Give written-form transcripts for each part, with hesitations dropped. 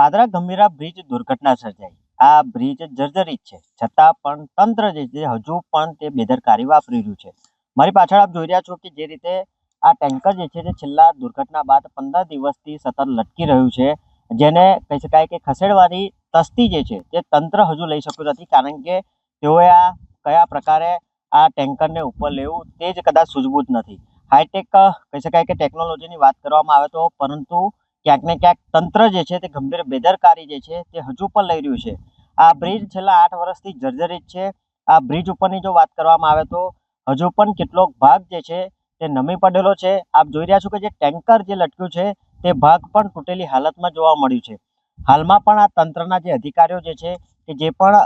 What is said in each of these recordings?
Dadra Gambhira bridge દુર્ઘટના સર્જાઈ। આ બ્રિજ જર્જરિત છે, છતાં પણ તંત્ર જે છે હજુ પણ તે બેદરકારી વાપરી રહ્યું છે। મારી પાછળ આપ જોઈ રહ્યા છો કે જે રીતે આ ટેન્કર જે છે તે છેલ્લા દુર્ઘટના બાદ 15 દિવસથી સતત લટકી રહ્યું છે, જેને કહી શકાય કે ખસેડવાની તસ્તી જે છે તે તંત્ર હજુ લઈ શક્યું નથી, કારણ કે તેઓએ આ કયા પ્રકારે આ ટેન્કરને ઉપર લેવું તે જ કદાચ સૂઝબૂછ નથી। હાઈટેક કહી શકાય કે ટેકનોલોજીની વાત કરવામાં આવે તો, પરંતુ ક્યાંક ને ક્યાંક તંત્ર જે છે તે ગંભીર બેદરકારી જે છે તે હજુ પણ લઈ રહ્યું છે। આ બ્રિજ છેલ્લા 8 વર્ષથી જર્જરિત છે। આ બ્રિજ ઉપરની જો વાત કરવામાં આવે તો હજુ પણ કેટલોક ભાગ જે છે તે નમી પડેલો છે। આપ જોઈ રહ્યા છો કે જે ટેન્કર જે લટક્યું છે તે ભાગ પણ તૂટેલી હાલતમાં જોવા મળ્યું છે। હાલમાં પણ આ તંત્રના જે અધિકારીઓ જે છે કે જે પણ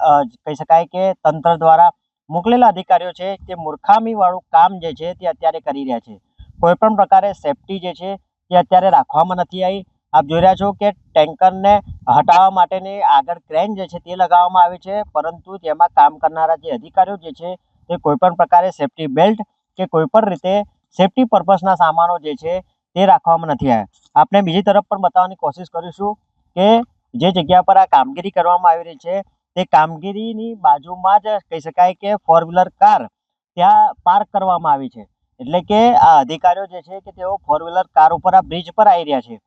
કહી શકાય કે તંત્ર દ્વારા મોકલેલા અધિકારીઓ છે તે મૂર્ખામી વાળું કામ જે છે તે અત્યારે કરી રહ્યા છે। કોઈ પણ પ્રકારે સેફટી જે છે તે અત્યારે રાખવામાં નથી આવી। આપ જોઈ રહ્યા છો કે ટેન્કરને હટાવવા માટેની આગળ ક્રેન જે છે તે લગાવવામાં આવી છે, પરંતુ તેમાં કામ કરનારા જે અધિકારીઓ જે છે તે કોઈ પણ પ્રકારે સેફટી બેલ્ટ કે કોઈ પણ રીતે સેફટી પર્પસના સામાનો જે છે તે રાખવામાં નથી આવ્યા। આપણે બીજી તરફ પણ બતાવવાની કોશિશ કરીશું કે જે જગ્યા પર આ કામગીરી કરવામાં આવી રહી છે તે કામગીરીની બાજુમાં જ કહી શકાય કે 4 વ્હીલર કાર ત્યાં પાર્ક કરવામાં આવી છે। એટલે કે આ અધિકારીઓ જે છે કે તેઓ 4 વ્હીલર કાર ઉપર આ બ્રિજ પર આવી રહ્યા છે।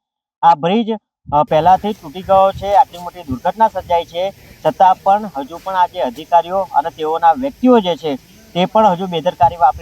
આ બ્રિજ પહેલાથી તૂટી ગયો છે, આટલી મોટી દુર્ઘટના સર્જાઈ છે, છતાં પણ હજુ પણ આ જે અધિકારીઓ અને તેઓના વ્યક્તિઓ જે છે તે પણ હજુ બેદરકારી વાપરી